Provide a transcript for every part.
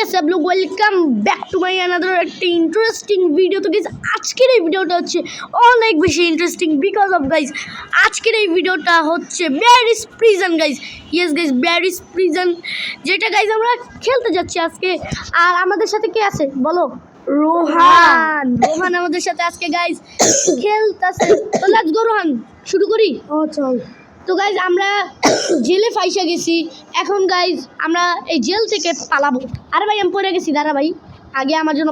कैसे आप लोग welcome back to my another একটি ইন্টারেস্টিং ভিডিও। তো গাইস আজকের এই ভিডিওটা হচ্ছে অনেক বেশি ইন্টারেস্টিং বিকজ অফ গাইস আজকের এই ভিডিওটা হচ্ছে barriers prison guys. Yes guys, barriers prison, যেটা গাইস আমরা খেলতে যাচ্ছি আজকে। আর আমাদের সাথে কে আছে বলো? রোহান। রোহান আমাদের সাথে আজকে গাইস খেলতেছে। তো লেটস গো রোহান, শুরু করি। চল। তো গাইজ আমরা জেলে ফাইসা গেছি, এখন গাইজ আমরা এই জেল থেকে পালাবো। আরে ভাই আমি পড়ে গেছি, দাঁড়া ভাই, আগে আমার জন্য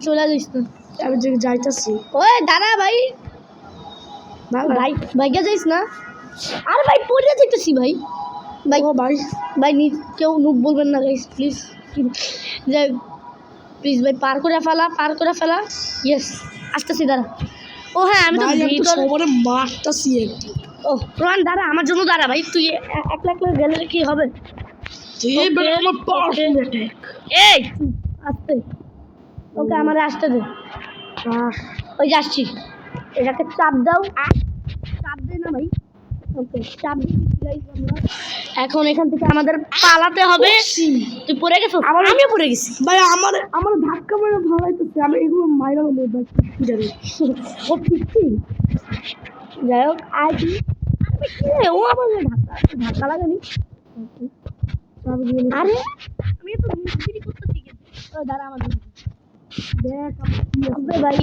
চলে যাইস না। আমি যাইতাছি। ওই দাঁড়া ভাই, ভাই ভাইকে যাইস না। আরে ভাই পড়ে যাইতেছি ভাই। ভাই ও ভাই ভাই কেউ নুক বলবেন না গাইজ প্লিজ, যাই প্লিজ ভাই, পার করে ফেলা, পার করে ফেলা। ইয়েস, আসতেছি, দাঁড়া। ও হ্যাঁ আমি তো সবারে মারতাছি একটু। ও রোহান দাঁড়া, আমার জন্য দাঁড়া ভাই, তুই একলা একলা গেলে কি হবে? এই আসতে, ওকে আমারে আসতে দে। ওই যে আসছি, এটাকে চাপ দাও। চাপ দে না ভাই, ওকে চাপ দিই। এখন এখান থেকে আমাদের পালাতে হবে। তুই পড়ে গেছো? আমিও পড়ে গেছি ভাই। আমার ধাক্কা মেরে ভাগাইতেছে, আমি এগুলো মাইরা ভাই জানি ও পিচ্ছি। যাই হোক আর কি, ও আমার ধাক্কা লাগানি। আরে আমি তো মুখগিরি করতেছি, কিন্তু দাঁড়া আমার দেখ ভাই,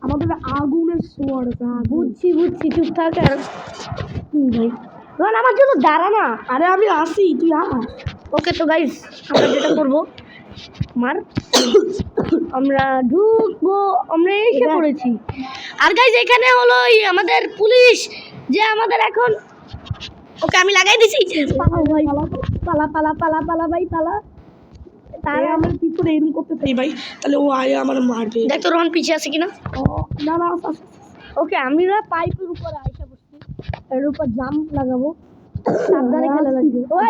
আমাদের আগুনের সোয়ার। বুঝছি বুঝছি, চুপ থাক। আর ভাই রোহান আমার জন্য দাঁড়া না। আরে আমি আসি, তুই আস। ওকে তো গাইস আমরা যেটা করবো, আমরা ঢুকবো, আমরা এসে পড়েছি। আর গাইস এখানে হলো আমাদের পুলিশ, যে আমাদের এখন, ওকে আমি লাগাই দিছি। পালা ভাই, পালা পালা পালা পালা ভাই পালা। তাই আমার পিছনে এরকম করতে চাই ভাই, তাহলে ও আয় আমার মারবে। দেখ তো রোহান পিছিয়ে আছে কিনা। না না, ওকে আমরা পাইপের উপরে আইসা বসছি, এর উপর জাম্প লাগাবো, সাবধানে খেলা লাগবে। ওই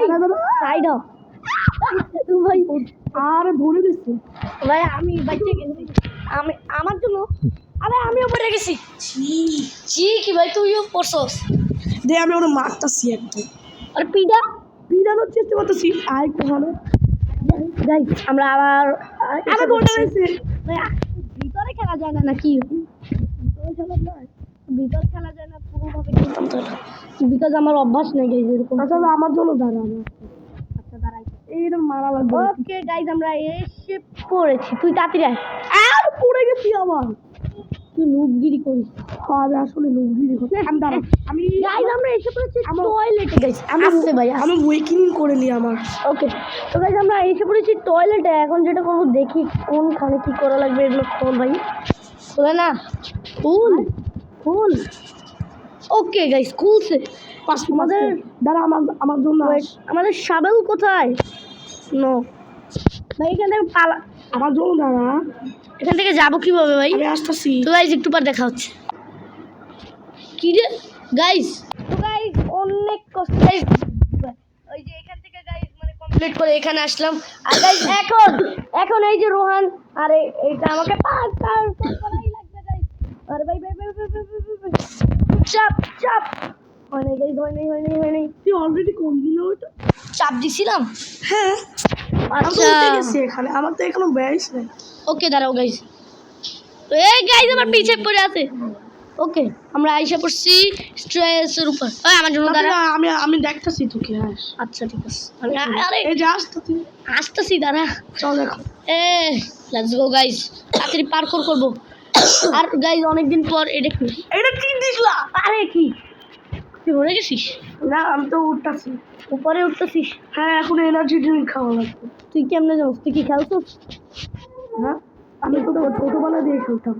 সাইড হ ভাই, আর ধরে দিচ্ছে ভাই, আমি বাইচে গেছি, আমি আমার জন্য। আরে আমিও পড়ে গেছি। জি কি ভাই, তুইও পড়ছস? দে আমি ওরা মারতাছি একদম। আর পিডানোর চেষ্টা করতেছি। আয় কোহানো গাইস আমরা আবার ধরে রয়েছে। ভিতরে খেলা যায় না নাকি? ভিতরে খেলা যায় না পুরোভাবে, বিকজ আমার অভ্যাস নেই গাইস এরকম। আসলে আমার জন্য দাঁড়া। আচ্ছা দাঁড়াই, এইরকম মারা লাগবে। ওকে গাইস আমরা এসে পড়েছি, তুই তাড়াতাড়ি আয়। আর পড়ে গেছি আবার। তুই নুবগিরি করিস। আমি আসলে নুবগিরি করছি। আমি গাইস আমরা এসে পড়েছি টয়লেটে গাইস। আসছে ভাই, আমি ওয়েকিং করে নি আমার। ওকে তো গাইস আমরা এসে পড়েছি টয়লেটে। এখন যেটা করবো, দেখি কোনখানে কি করা লাগবে। এগুলো খোল ভাই, খোলে না, খুল খুল। ওকে গাইস খুলছে। আমাদের দাঁড়া, আমার জন্য আমাদের শাবেল কোথায়? নো ভাই, এখান থেকে পালা, আমার জন্য দাঁড়া। এখান থেকে যাবো কিভাবে ভাই? আমি আসতেছি। তো গাইস একটু পর দেখা হচ্ছে। কি রে গাইস? তো গাইস অনেক কষ্ট, গাইস ওই যে এখান থেকে গাইস মানে কমপ্লিট করে এখানে আসলাম। আর গাইস এখন এই যে রোহান, আরে এটা আমাকে পার করাই লাগবে গাইস। আরে ভাই ভাই ভাই ভাই ভাই, চাপ চাপ। হয় নাই গাইস, হয় নাই। তুই অলরেডি কোন দিন ওটা চাপ দিছিলাম। হ্যাঁ আচ্ছা এখানে আমার তো এখনো ব্যারিস নেই। ওকে দাঁড়াও গাইস, তো এই গাইস আমার পিছে পড়ে আছে। ওকে আমরা আইসা পড়ছি স্ট্রেসের উপর। ওই আমার জন্য দাঁড়া, আমি দেখতেছি তোকে। আচ্ছা ঠিক আছে, আরে এই যে আসতেছি, দাঁড়া। চল দেখো। লেটস গো গাইস, তাড়াতাড়ি পার্কোর করবো। আর গাইস অনেকদিন পর এটা কি দিছলা? আরে কি তুই মরে গেছিস? না, আমি তো উঠতাছি, উপরে উঠতেছিস। হ্যাঁ এখন এনার্জি ড্রিঙ্ক খাওয়া লাগবে। তুই কেমনে জানিস? তুই কি খেলছিস? হ্যাঁ আমি তো ছোটবেলা দিয়ে খেলতাম।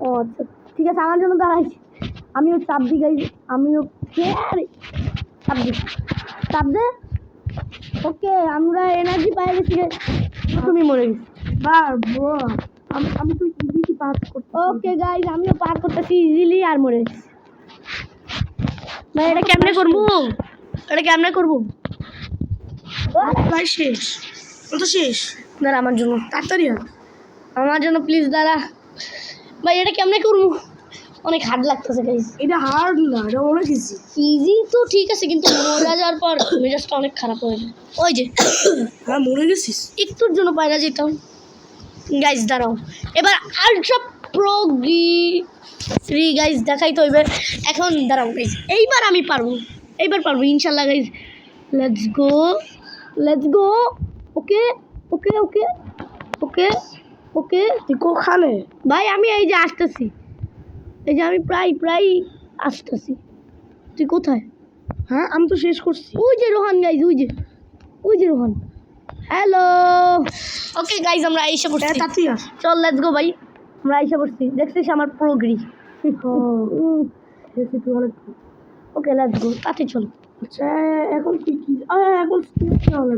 ও আচ্ছা ঠিক আছে, আমার জন্য দাঁড়াইস। আমিও চাপ দিই গাইস, আমিও চাপ দে। ওকে আমরা এনার্জি পাই গেছি। তুমি মরে গেছি। আমি তো ইজিলি পাস করতে। ওকে গাইস আমিও পার করতেছি ইজিলি, আর মরে গেছি ভাই। এটা কেমনে করবো? প্রায় শেষ, তো শেষ। দাঁড়া আমার জন্য, তাড়াতাড়ি আমার জন্য প্লিজ দাঁড়া ভাই। এটা কেমনে করবো? অনেক হার্ড লাগতেছে গাইস। এটা হার্ড না, এটা অনেক ইজি। ইজি তো ঠিক আছে, কিন্তু মরে যাওয়ার পর মেজাজটা অনেক খারাপ হয়ে যায়। ওই যে হ্যাঁ মরে গেছিস। একটুর জন্য পায়রা যেতাম। গাইস দাঁড়াও, এবার আলট্রা প্রো থ্রি গাইস দেখাই তো এবার। এখন দাঁড়াও গাইস, এইবার আমি পারবো, এইবার পারবো ইনশাল্লাহ guys. Let's go, let's go. Okay okay okay okay okay. তুই কোখানে? ভাই আমি এই যে আসতেছি, এই যে আমি প্রায় আসতেছি। তুই কোথায়? হ্যাঁ আমি তো শেষ করছি। ওই যে রোহান গাইজ, ওই যে রোহান। হ্যালো। ওকে গাইজ আমরা এসে পড়ছি। তাড়াতাড়ি আস। চল লেটস গো ভাই, আমরা এসে পড়ছি। দেখছিস আমার প্রোগ্রি। দেখি তুই অনেক। ওকে লেটস গো, তাড়াতাড়ি চল। আচ্ছা এখন কি কি এখন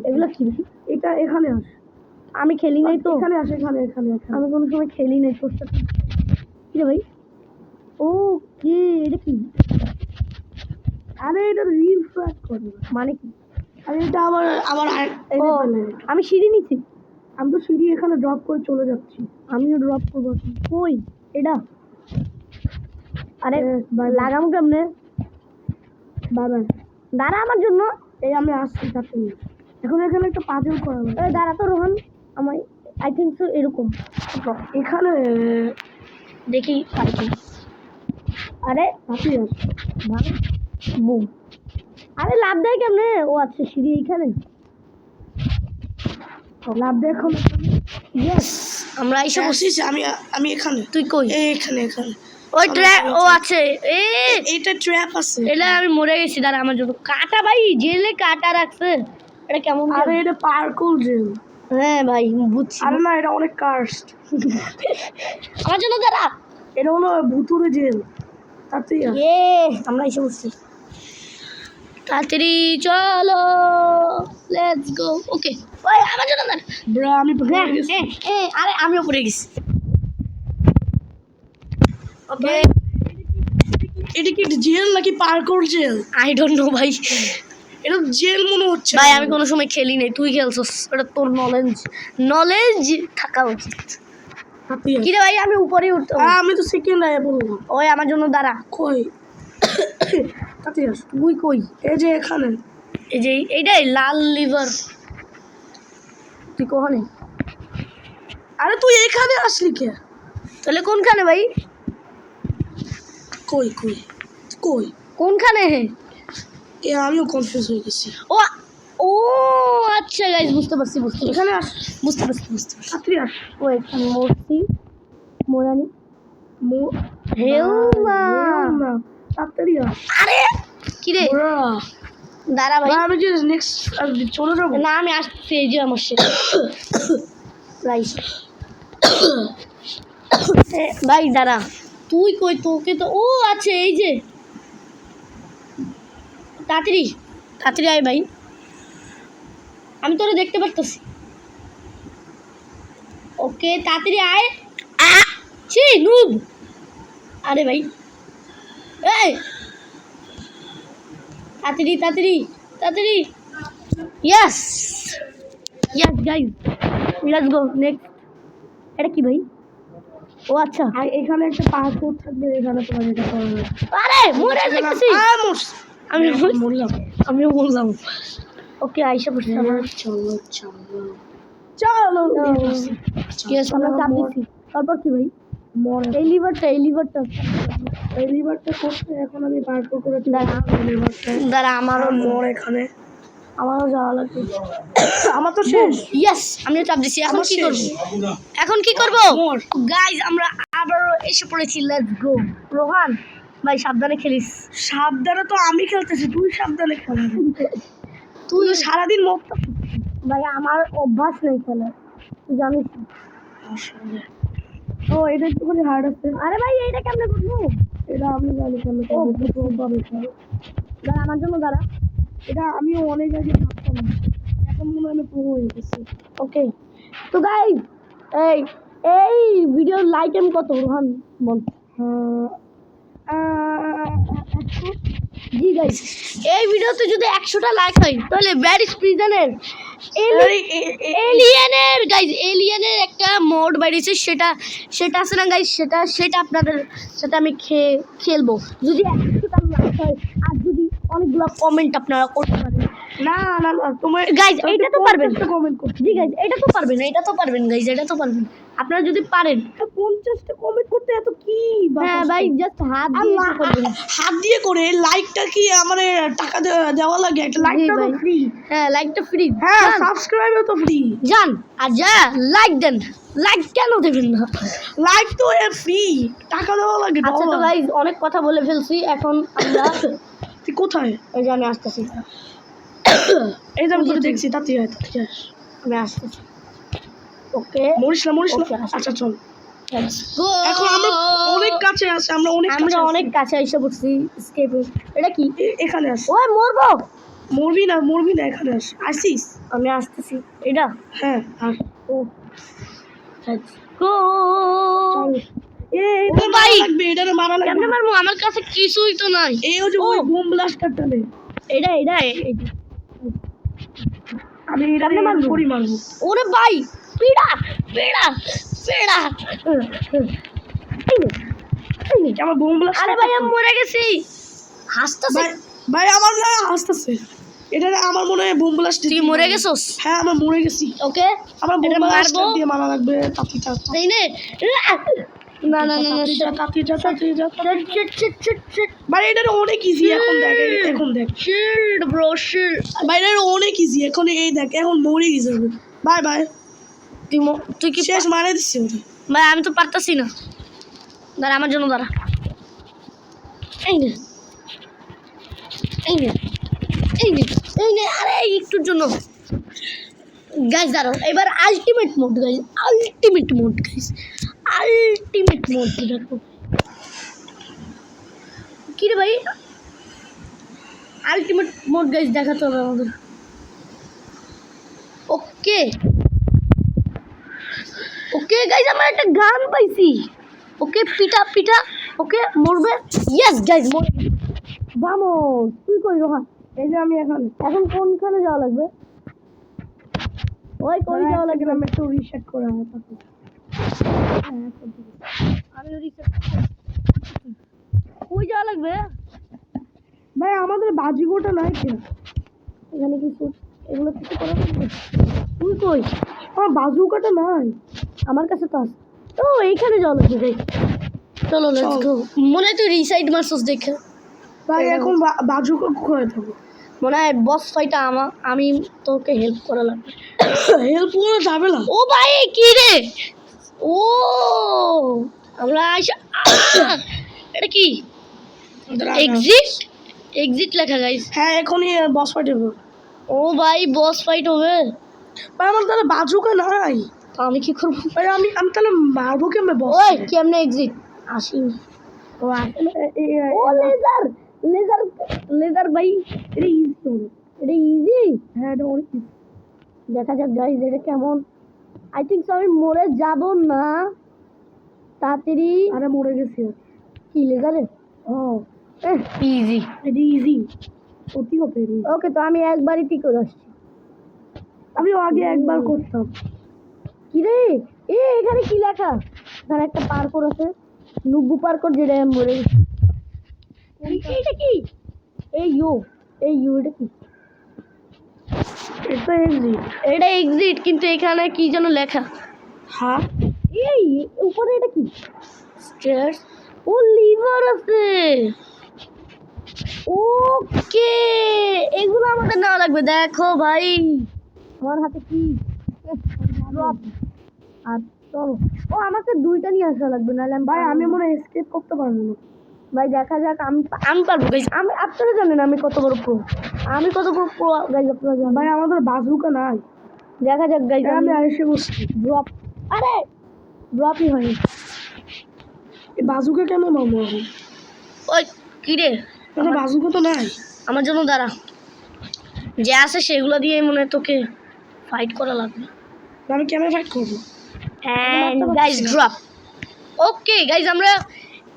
এগুলো কি? এটা এখানে আস। আমি খেলি নাই তো। এখানে আস, এখানে এখানে এখানে। আমি কোনো সময় খেলি নাই তোর সাথে। কি রে ভাই? ও কে এটা কি? আরে এটা রিফ্রেশ করে মানে কি? আরে এটা আমার আমার ও, আমি সিঁড়ি নিচ্ছি। আমি তো সিঁড়ি এখানে ড্রপ করে চলে যাচ্ছি। আমিও ড্রপ করবো। কই এটা? আরে লাগামো কেমনে? বাবা দাঁড়া আমার জন্য। এই আমি আসছি তাতে। এখন এখানে একটা পাজল করা হবে। দাঁড়া তো রোহন, আমায় আই থিঙ্ক সো এরকম এখানে দেখি পারি কি। আরে হাতি আস। বুম। আরে লাভ দেয় কেমনে? ও আচ্ছা সিঁড়ি এইখানে। লাভ দেখো। ইয়েস, আমরা এসে বসিস। আমি আমি এখানে। তুই কই? এখানে এখানে ওই ট্র্যাপ ও আছে। এইটা ট্র্যাপ আছে। এটা আমি মরে গেছি। দাঁড়া আমার জন্য কাটা ভাই, জেলে কাটা রাখছে। এটা কেমন? আরে এটা পার্কুল জেল। হ্যাঁ ভাই বুঝছি। আরে না এটা অনেক কার্সড। আমার জন্য দাঁড়া। এটা হলো ভুতুরে জেল। তাতেই আমরা এসে বসছি। তাড়াতাড়ি চলো, লেটস গো। ওকে ওই আমার জন্য দাঁড়া। ব্রা আমি পড়ে গেছি। আরে আমিও পড়ে গেছি। ওকে এটা কি জেল নাকি পার্কুল জেল? আই ডোন্ট নো ভাই। এটা জেল মনে হচ্ছে। ভাই আমি কোনো সময় খেলি নাই, তুই খেলছস। এটা তোর নলেজ থাকা উচিত। কি রে ভাই, আমি উপরে উঠতে। আমি তো সেকেন্ড আয়া বললাম। ওই আমার জন্য দাঁড়া। কই? তাতে আস। তুই কই? এই যে এখানে। এই যে এইটাই লাল লিভার। তুই কখনে? আরে তুই এখানে আসলি কে? তাহলে কোনখানে ভাই? কই কই কই কোনখানে? আমিও কনফিউজ হয়ে গেছি। ও ও আচ্ছা গাইস, বুঝতে পারছি। এখানে আস। বুঝতে পারছি। তাড়াতাড়ি আস। ও এখানে মরছি। মোরানি হেউ না। তাড়াতাড়ি আস। আরে কি রে? দাঁড়া ভাই। আমি যে নেক্সট চলে যাবো। না আমি আসছি, এই যে আমার সাথে রাইস। ভাই দাঁড়া, তুই কই? তোকে তো ও আছে এই যে। তাড়াতাড়ি আয় ভাই, আমি তোরে দেখতে পারতেছি। ওকে তাড়াতাড়ি আয়। ছি নুব। আরে ভাই এই তাড়াতাড়ি। Yes guys, let's go next. এটা কি ভাই? ও আচ্ছা, আর এখানে একটা পাসপোর্ট থাকবে। এখানে তোমার এটা করা যাবে। আরে মরে যাচ্ছি। আমিও বললাম। ওকে আইসা পড়ছি আমরা। চলো ইয়েস আমরা চাপ দিচ্ছি। তারপর কি ভাই? এই লিভারটা করতে এখন আমি পাসপোর্ট করে দাঁড়া আমারও এখানে আমারও যাওয়া লাগবে। আমার তো শেষ। ইয়েস আমিও চাপ দিচ্ছি। এখন কি করবো গাইজ? আমরা আবারও এসে পড়েছি। Let's go. রোহান ভাই সাবধানে খেলিস। সাবধানে তো আমি খেলতেছি, তুই সাবধানে খেল। তুই সারাদিন মুখ ভাই আমার অভ্যাস নেই খেলার, তুই জানিস। ও এটা একটুখানি হার্ড আছে। আরে ভাই এইটা কেমনে করবো? এটা আমি জানি কেন দাঁড়া আমার জন্য দাঁড়া। এটা আমিও অনেক আগে ভাবতাম না, এখন মনে হয় আমি পুরো হয়ে গেছি। ওকে তো গাইজ এই ভিডিওর লাইক কত রোহান বল? জি গাইস, এই ভিডিওতে যদি 100টা লাইক হয় তাহলে ব্যারিস প্রিজনের এলিয়েনের গাইস এলিয়েনের একটা মোড বাইরেছে, সেটা আছে না গাইস, সেটা আপনাদের সাথে আমি খেলবো যদি 100টা লাইক হয় আর যদি অনেকগুলো কমেন্ট আপনারা করতে পারেন। না না না তোমার গাইস এটা তো পারবেন, কমেন্ট করতে। জি গাইস এটা তো পারবেন গাইস, এটা তো পারবেন আপনারা যদি পারেন। 50টা কমেন্ট করতে এত কি হ্যাঁ ভাই, জাস্ট হাত দিয়ে করবেন। হাত দিয়ে করে লাইকটা কি আমার টাকা দেওয়া লাগে? একটা লাইকটা তো ফ্রি। হ্যাঁ লাইকটা ফ্রি, হ্যাঁ সাবস্ক্রাইবও তো ফ্রি। জান আর যা লাইক দেন, লাইক কেন দেবেন না? লাইক তো ফ্রি, টাকা দেওয়া লাগে। আচ্ছা তো গাইস অনেক কথা বলে ফেলছি, এখন আমরা তুই কোথায়? এই যে আমি আসতেছি, এই যে আমি তোকে দেখছি, তাতে আমি আসতেছি। ওকে মরিস না Okay, আচ্ছা চল let's go. এখন আমরা অনেক কাছে আছে, আমরা অনেক কাছে এসে পড়ছি স্কেপে। এটা কি? এখানে আস। ওই মরবো। মরবি না, এখানে আস। আসিস? আমি আসতেছি। এটা হ্যাঁ আর ও let's go. এটা ভাই লাগবে, এটা মারা লাগবে। কেমনে মারবো? আমার কাছে কিছুই তো নাই। এই যে ওই বোম ব্লাস্টারটা নে। এটা আমি এটা মারবো। ওরে ভাই পিড়া আমার বোম ব্লাস্টার। আরে ভাই আমি মরে গেছি। হাসতেছে ভাই আমার না হাসতেছে। এটা আমার মনে হয় বোম ব্লাস্ট। তুই মরে গেছস? হ্যাঁ আমরা মরে গেছি। ওকে আমরা বোম ব্লাস্টার দিয়ে মারা লাগবে। তাতিটা তাই না? না ভাই এটা অনেক ইজি। এখন দেখ শিল্ড ব্রো, শিল্ড। ভাই এটা অনেক ইজি। এখন এই দেখ, এখন মরে গেছে। বাই তুই কি শেষ মারা দিচ্ছে ওরে। ভাই আমি তো পারতাছি না। দাঁড়া আমার জন্য দাঁড়া। এই নে আরে একটুর জন্য গাইস দাঁড়াও। এবার আলটিমেট মোড গাইস, দেখো কি রে ভাই, আলটিমেট মোড গাইস দেখাতে হবে আমাদের। ওকে গাইস আমরা একটা গান পাইছি। ওকে পিটা ওকে মরবে। ইয়েস গাইস মরে। ভামোস। তুই কই রোহা? এই যে আমি এখন কোনখানে যাওয়া লাগবে? ওই কই যাওয়া লাগবে? আমি একটু রিসেট করে আমার পাশে। আমি রিসেট কই যাওয়া লাগবে? ভাই আমাদের বাজিগোটা নাই কেন? এখানে কিছু এগুলো কিছু করা লাগবে। তুই কই? আমার বাজুকাটা নাই আমার কাছে তো আছে। ও এইখানে যাওয়া লাগবে গাইস। চলো লেটস গো। মনে হয় তুই রিসাইড মারছস দেখে। ভাই এখন বাজুকা কোথায় থাকবে? মনে হয় বস ফাইটা আমি তোকে হেল্প করা লাগবে। হেল্প করা যাবে না। ও ভাই কি রে? ও আমরা এটা কি? এক্সিট লেখা গাইস। হ্যাঁ এখনই বস ফাইট হবে। ও ভাই বস ফাইট হবে। ভাই আমার তাহলে বাজুকা নাই, আমি কি করবো? ভাই আমি তাহলে মারবো কেমনে বস? ওই কেমনে এক্সিট? আসি। ও লেজার ভাই এটা ইজি তো। এটা ইজি। হ্যাঁ এটা অনেক easy। দেখা যাক গাইস এটা কেমন। আই থিঙ্ক আমি মরে যাব না তাড়াতাড়ি। আরে মরে গেছি। কি লেজারে? ও ইজি। এটা ইজি সত্যি হবে। ওকে তো আমি একবারই ঠিক করে আসছি। আমিও আগে একবার করতাম। কি রে এখানে কি লেখা? এখানে একটা পার্কর আছে, নুব্বু পার্কর, যেটা আমি মরে গেছি। এইটা কি? এই ইউ এটা কি? এটা এক্সিট কিন্তু এখানে কি যেন লেখা। হ্যাঁ এই উপরে এটা কি? স্টেয়ার্স। ও লিভার আছে। ওকে এগুলো আমাদের নেওয়া লাগবে। দেখো ভাই আমার হাতে কি ড্রপ। আর চলো ও আমাকে দুইটা নিয়ে আসা লাগবে, নাহলে ভাই আমি মনে হয় এসকেপ করতে পারবো না। ভাই দেখা যাক। আমি পারবো গাইস। আপনারা জানেন আমি কত বড় প্রো। গাইস আপনারা জানেন। ভাই আমাদের বাজুকা নাই। দেখা যাক গাইস। আমি এসে বসছি। ড্রপ। আরে ড্রপই হয়নি। এই বাজুকা কেমন মারবো এখন? ওই কি রে? আমার বাজুকা তো নাই। আমার জন্য দাঁড়া, যে আছে সেগুলো দিয়ে মনে হয় তোকে ফাইট করা লাগবে। আমি কেমন ফাইট করবো? And guys drop. Okay guys আমরা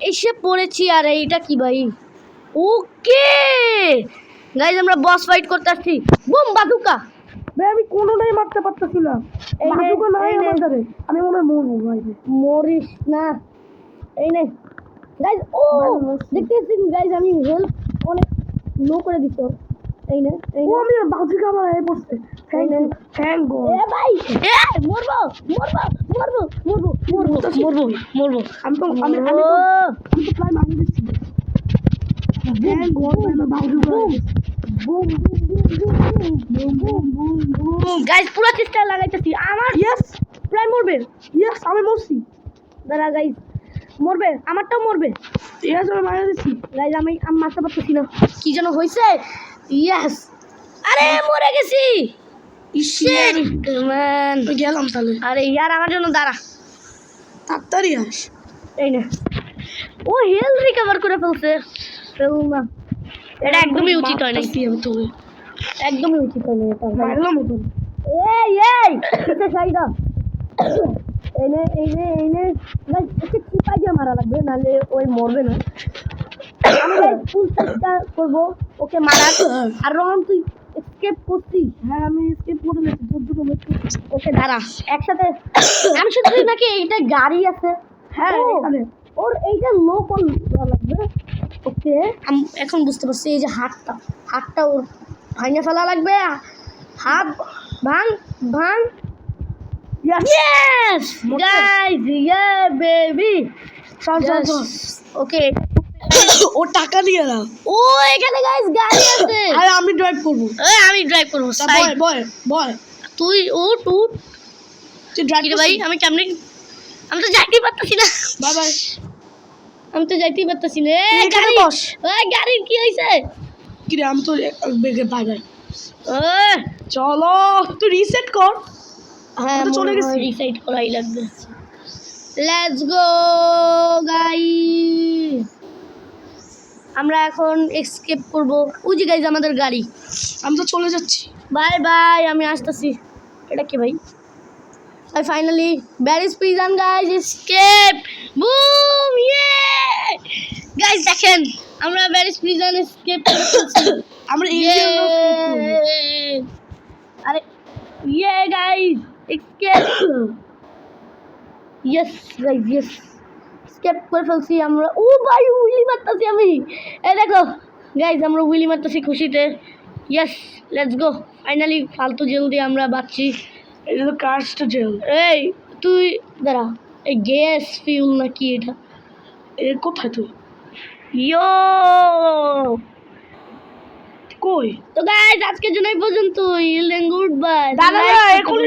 এসে পড়েছি। আর এইটা কি ভাই? ওকে গাইজ আমরা বস ফাইট করতে আসছি বুম বাদুকা ভাই আমি কোনোটাই মারতে পারতেছি না এই নে, বাজুকা নাই এই নে। আমার ধারে আমি মনে হয় মরবো ভাই মরিস না এই নে গাইজ ও দেখতেছি গাইজ আমি হেল্প অনেক লো করে দিছ এই নে এই ও নে আমি বাজুকা আমার এই পড়ছে থ্যাংক গড এ ভাই এ মরবো মরবো মরবো মরবো মরবো মরবো মরবো আমি তো আমি ও প্রায় মারি দিচ্ছি থ্যাংক গড ভাই আমার বাজুকা boom boom boom boom guys পুরো চেষ্টা লাগাইতেছি আমার ইয়েস প্রায় মরবে ইয়েস আমি মরছি দাঁড়া গাইজ মরবে আমারটাও মরবে ইয়েস আমি মারি দিচ্ছি গাইজ আমি মারতে পারতেছি না কি যেন হয়েছে ইয়েস আরে মরে গেছি ইসের ম্যান গেলাম তাহলে আরে ইয়ার আমার জন্য দাঁড়া তাড়াতাড়ি আস এই না ও হেলথ রিকভার করে ফেলছে ফেল না এটা একদমই উচিত হয় নাই আমি তোকে একদমই উচিত হয় না এটা মারলাম ওকে এই কিসে সাইডা এই নে গাইস একে চিপাই দিয়ে মারা লাগবে নালে ওই মরবে না আমি গাইস ফুল চেষ্টা করব ওকে মারার আর রহন তুই এসকেপ করছিস হ্যাঁ আমি স্কিপ করে নিয়েছি তোর জন্য wait করতেছি। ওকে দাঁড়া একসাথে আমি শুনছি নাকি এইটা গাড়ি আছে হ্যাঁ ও, এখানে ওর এইটা লো কোন লাগবে ওকে এখন বুঝতে পারছি এই যে হাতটা ওর ভাঙে ফেলা লাগবে হাত ভাঙ ভাঙ ইয়েস গাইস ইয়ে বেবি চল ওকে ও টাকা দিয়ে দাও ও এখানে গাইস গাড়ি আছে আরে আমি ড্রাইভ করবো আমি ড্রাইভ করব বয় বয় বয় তুই উঠ তুই ড্রাইভ কিরে ভাই আমি কেমনে আমি তো যাইতেই পারতেছি না বাই বাই আমি তো যাইতেই পারতেছি না তুই এখানে গাড়ি বস। ওই গাড়ির কি হইছে কিরে আমি তো বেগে বাই বাই ও চলো তুই রিসেট কর হ্যাঁ আমি তো চলে গেছি। রিসাইড করাই লাগবে লেটস গো গাইস আমরা এখন এসকেপ করব ওই যে গাইস আমাদের গাড়ি আমি তো চলে যাচ্ছি বাই বাই আমি আসতেছি এটা কি ভাই I finally Barry's prison guys escape boom yeah guys দেখেন আমরা Barry's prison escape করতেছি আমরা ইন্ডিয়ান আরে yeah guys escape yes guys yes escape করে ফেলছি আমরা ও ভাই উইলি মারতাছি আমি এই দেখো গাইস আমরা উইলি মারতাছি খুশিতে yes let's go finally ফালতু জেল দিয়ে আমরা বাঁচছি এটা তো কাস্ট জেল এই তুই দাঁড়া এই গ্যাস ফিউল নাকি এটা এর কোথায় তুই ইয়ো কই তো গাইস আজকের জন্য এই পর্যন্তই গুড বাই দাদা এখন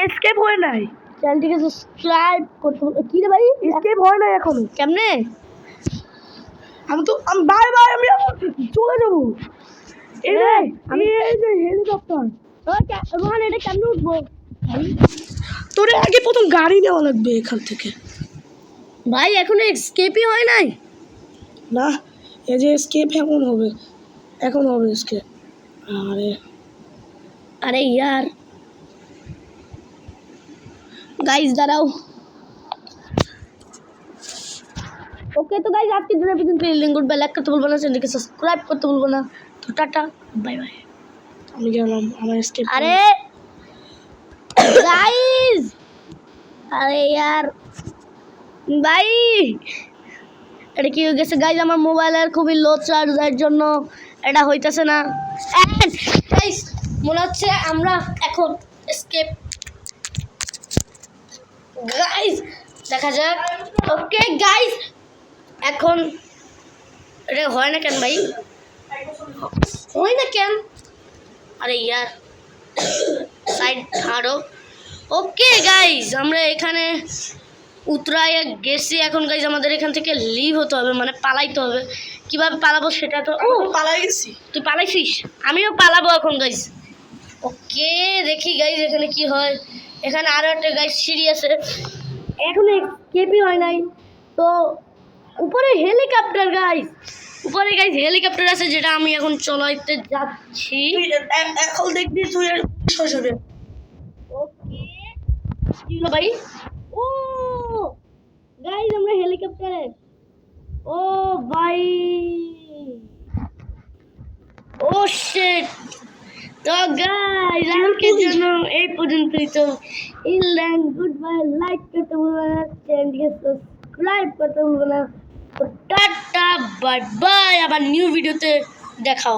এসকেপ হয় নাই চ্যানেলটিকে সাবস্ক্রাইব করতে কি রে ভাই এসকেপ হয় নাই এখনো কেমনে আমি বাই বাই আমি এখন চলে যাবো এই রে, এই যে হেলিকপ্টার রোহান এটা কেমনে উঠবো তোর আগে প্রথম গাড়ি নেওয়া লাগবে এখান থেকে ভাই এখনো এসকেপই হয় নাই না এই যে এসকেপ এখন হবে এসকেপ আরে আরে ইয়ার গাইস দাঁড়াও ওকে তো গাইস আজকের জন্য পর্যন্ত লিঙ্ক বেল লাইক করতে ভুলবো না চ্যানেলকে সাবস্ক্রাইব করতে ভুলবো না তো টাটা বাই বাই আমি গেলাম আমার এসকেপ আরে গাইস আরে ইয়ার ভাই এটা কি হয়ে গেছে গাইস আমার মোবাইলের খুবই লো চার্জের জন্য এটা হইতেছে না গাইস মনে হচ্ছে আমরা এখন এসকেপ গাইস দেখা যাক ওকে গাইস এখন এটা হয় না কেন ভাই হয় না কেন আরে ইয়ার সাইড ছাড়ো ওকে গাইস আমরা এখানে উতরায় গেছি এখন গাইস আমাদের এখান থেকে লিভ হতে হবে মানে পালাইতে হবে কিভাবে পালাবো সেটা তো ও পালাই গেছি তুই পালাইছিস আমিও পালাবো এখন গাইস ওকে দেখি গাইস এখানে কি হয় এখানে আরো একটা গাইস সিঁড়ি আছে এখন কেপি হয় নাই তো উপরে হেলিকপ্টার গাইস উপরে গাইস হেলিকপ্টার আছে যেটা আমি এখন চলাইতে যাচ্ছি তুই এখন দেখবি তুই শেষ হবে ওকে কি হলো ভাই ও গাইস আমরা হেলিকপ্টারে ও ভাই ও শিট। তো গাইস আজকের জন্য এই পর্যন্তই। তো গুড বাই, লাইক করতে ভুলবেন না, চ্যানেলকে সাবস্ক্রাইব করতে ভুলবেন না। তো টাটা, বাই বাই, আবার নিউ ভিডিওতে দেখাও।